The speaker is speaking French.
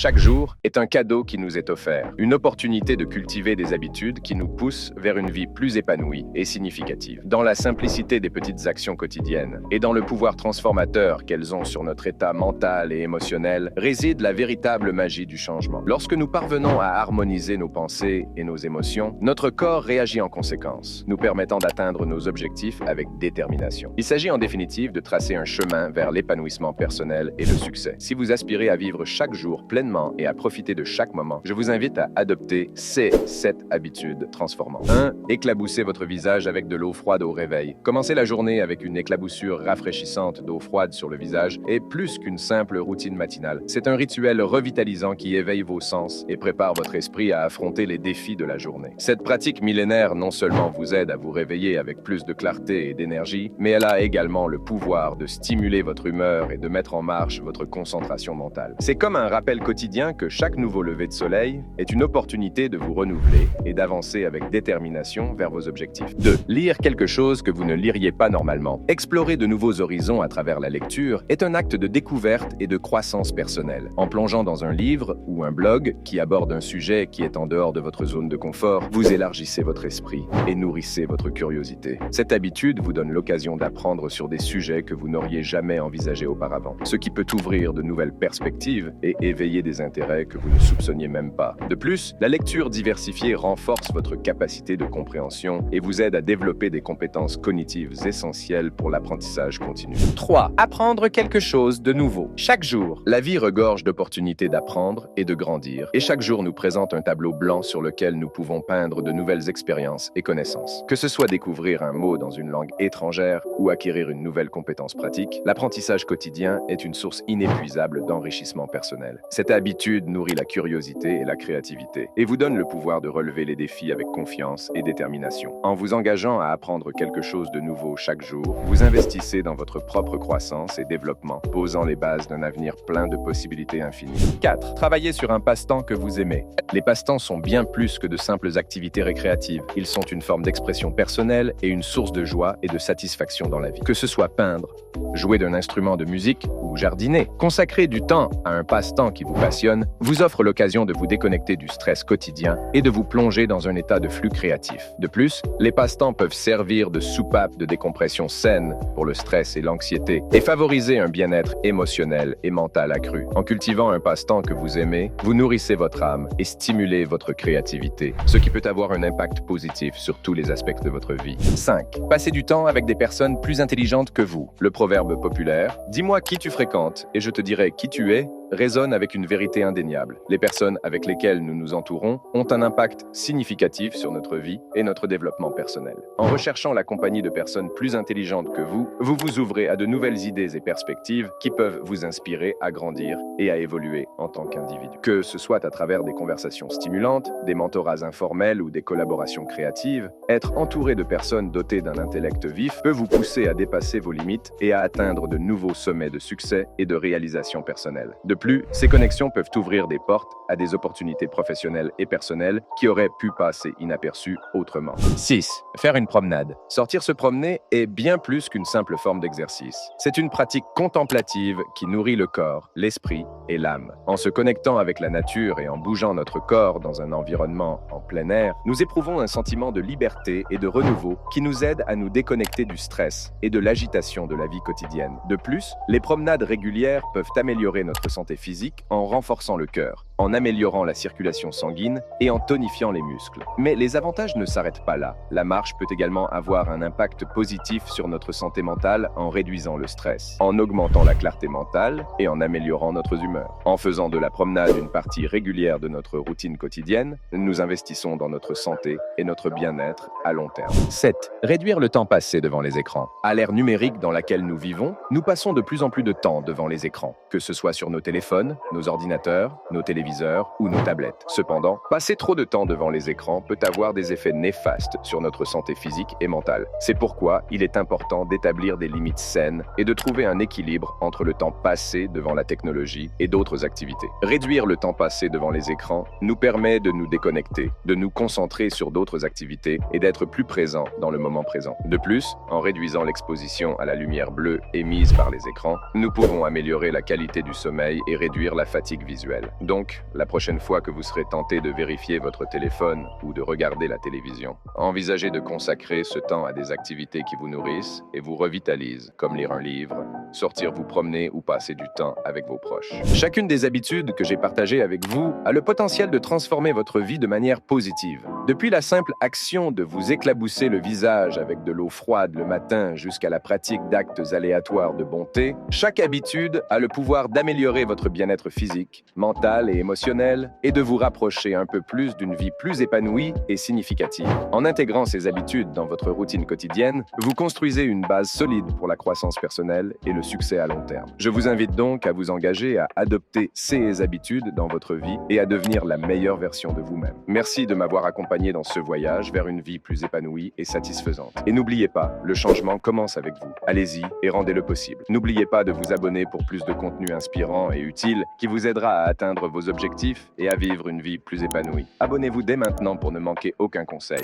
Chaque jour est un cadeau qui nous est offert, une opportunité de cultiver des habitudes qui nous poussent vers une vie plus épanouie et significative. Dans la simplicité des petites actions quotidiennes et dans le pouvoir transformateur qu'elles ont sur notre état mental et émotionnel réside la véritable magie du changement. Lorsque nous parvenons à harmoniser nos pensées et nos émotions, notre corps réagit en conséquence, nous permettant d'atteindre nos objectifs avec détermination. Il s'agit en définitive de tracer un chemin vers l'épanouissement personnel et le succès. Si vous aspirez à vivre chaque jour pleinement et à profiter de chaque moment, je vous invite à adopter ces 7 habitudes transformantes. 1. Éclaboussez votre visage avec de l'eau froide au réveil. Commencez la journée avec une éclaboussure rafraîchissante d'eau froide sur le visage est plus qu'une simple routine matinale. C'est un rituel revitalisant qui éveille vos sens et prépare votre esprit à affronter les défis de la journée. Cette pratique millénaire non seulement vous aide à vous réveiller avec plus de clarté et d'énergie, mais elle a également le pouvoir de stimuler votre humeur et de mettre en marche votre concentration mentale. C'est comme un rappel quotidien que chaque nouveau lever de soleil est une opportunité de vous renouveler et d'avancer avec détermination vers vos objectifs. 2. Lire quelque chose que vous ne liriez pas normalement. Explorer de nouveaux horizons à travers la lecture est un acte de découverte et de croissance personnelle. En plongeant dans un livre ou un blog qui aborde un sujet qui est en dehors de votre zone de confort, vous élargissez votre esprit et nourrissez votre curiosité. Cette habitude vous donne l'occasion d'apprendre sur des sujets que vous n'auriez jamais envisagés auparavant, ce qui peut ouvrir de nouvelles perspectives et éveiller des intérêts que vous ne soupçonniez même pas. De plus, la lecture diversifiée renforce votre capacité de compréhension et vous aide à développer des compétences cognitives essentielles pour l'apprentissage continu. 3. Apprendre quelque chose de nouveau. Chaque jour, la vie regorge d'opportunités d'apprendre et de grandir, et chaque jour nous présente un tableau blanc sur lequel nous pouvons peindre de nouvelles expériences et connaissances. Que ce soit découvrir un mot dans une langue étrangère ou acquérir une nouvelle compétence pratique, l'apprentissage quotidien est une source inépuisable d'enrichissement personnel. Cette habitude nourrit la curiosité et la créativité, et vous donne le pouvoir de relever les défis avec confiance et détermination. En vous engageant à apprendre quelque chose de nouveau chaque jour, vous investissez dans votre propre croissance et développement, posant les bases d'un avenir plein de possibilités infinies. 4. Travaillez sur un passe-temps que vous aimez. Les passe-temps sont bien plus que de simples activités récréatives. Ils sont une forme d'expression personnelle et une source de joie et de satisfaction dans la vie. Que ce soit peindre, jouer d'un instrument de musique ou jardiner, consacrer du temps à un passe-temps qui vous passionne vous offre l'occasion de vous déconnecter du stress quotidien et de vous plonger dans un état de flux créatif. De plus, les passe-temps peuvent servir de soupape de décompression saine pour le stress et l'anxiété et favoriser un bien-être émotionnel et mental accru. En cultivant un passe-temps que vous aimez, vous nourrissez votre âme et stimulez votre créativité, ce qui peut avoir un impact positif sur tous les aspects de votre vie. 5. Passez du temps avec des personnes plus intelligentes que vous. Le proverbe populaire « Dis-moi qui tu fréquentes et je te dirai qui tu es » résonne avec une vérité indéniable. Les personnes avec lesquelles nous nous entourons ont un impact significatif sur notre vie et notre développement personnel. En recherchant la compagnie de personnes plus intelligentes que vous, vous vous ouvrez à de nouvelles idées et perspectives qui peuvent vous inspirer à grandir et à évoluer en tant qu'individu. Que ce soit à travers des conversations stimulantes, des mentorats informels ou des collaborations créatives, être entouré de personnes dotées d'un intellect vif peut vous pousser à dépasser vos limites et à atteindre de nouveaux sommets de succès et de réalisation personnelle. De plus, ces connexions peuvent ouvrir des portes à des opportunités professionnelles et personnelles qui auraient pu passer inaperçues autrement. 6. Faire une promenade. Sortir se promener est bien plus qu'une simple forme d'exercice. C'est une pratique contemplative qui nourrit le corps, l'esprit et l'âme. En se connectant avec la nature et en bougeant notre corps dans un environnement en plein air, nous éprouvons un sentiment de liberté et de renouveau qui nous aide à nous déconnecter du stress et de l'agitation de la vie quotidienne. De plus, les promenades régulières peuvent améliorer notre santé physique en renforçant le cœur, en améliorant la circulation sanguine et en tonifiant les muscles. Mais les avantages ne s'arrêtent pas là. La marche peut également avoir un impact positif sur notre santé mentale en réduisant le stress, en augmentant la clarté mentale et en améliorant notre humeur. En faisant de la promenade une partie régulière de notre routine quotidienne, nous investissons dans notre santé et notre bien-être à long terme. 7. Réduire le temps passé devant les écrans. À l'ère numérique dans laquelle nous vivons, nous passons de plus en plus de temps devant les écrans, que ce soit sur nos téléphones, nos ordinateurs, nos téléviseurs, téléviseurs ou nos tablettes. Cependant, passer trop de temps devant les écrans peut avoir des effets néfastes sur notre santé physique et mentale. C'est pourquoi il est important d'établir des limites saines et de trouver un équilibre entre le temps passé devant la technologie et d'autres activités. Réduire le temps passé devant les écrans nous permet de nous déconnecter, de nous concentrer sur d'autres activités et d'être plus présents dans le moment présent. De plus, en réduisant l'exposition à la lumière bleue émise par les écrans, nous pouvons améliorer la qualité du sommeil et réduire la fatigue visuelle. Donc, la prochaine fois que vous serez tenté de vérifier votre téléphone ou de regarder la télévision, envisagez de consacrer ce temps à des activités qui vous nourrissent et vous revitalisent, comme lire un livre, sortir vous promener ou passer du temps avec vos proches. Chacune des habitudes que j'ai partagées avec vous a le potentiel de transformer votre vie de manière positive. Depuis la simple action de vous éclabousser le visage avec de l'eau froide le matin jusqu'à la pratique d'actes aléatoires de bonté, chaque habitude a le pouvoir d'améliorer votre bien-être physique, mental et émotionnel et de vous rapprocher un peu plus d'une vie plus épanouie et significative. En intégrant ces habitudes dans votre routine quotidienne, vous construisez une base solide pour la croissance personnelle et le succès à long terme. Je vous invite donc à vous engager à adopter ces habitudes dans votre vie et à devenir la meilleure version de vous-même. Merci de m'avoir accompagné dans ce voyage vers une vie plus épanouie et satisfaisante. Et n'oubliez pas, le changement commence avec vous. Allez-y et rendez-le possible. N'oubliez pas de vous abonner pour plus de contenu inspirant et utile qui vous aidera à atteindre vos objectifs et à vivre une vie plus épanouie. Abonnez-vous dès maintenant pour ne manquer aucun conseil.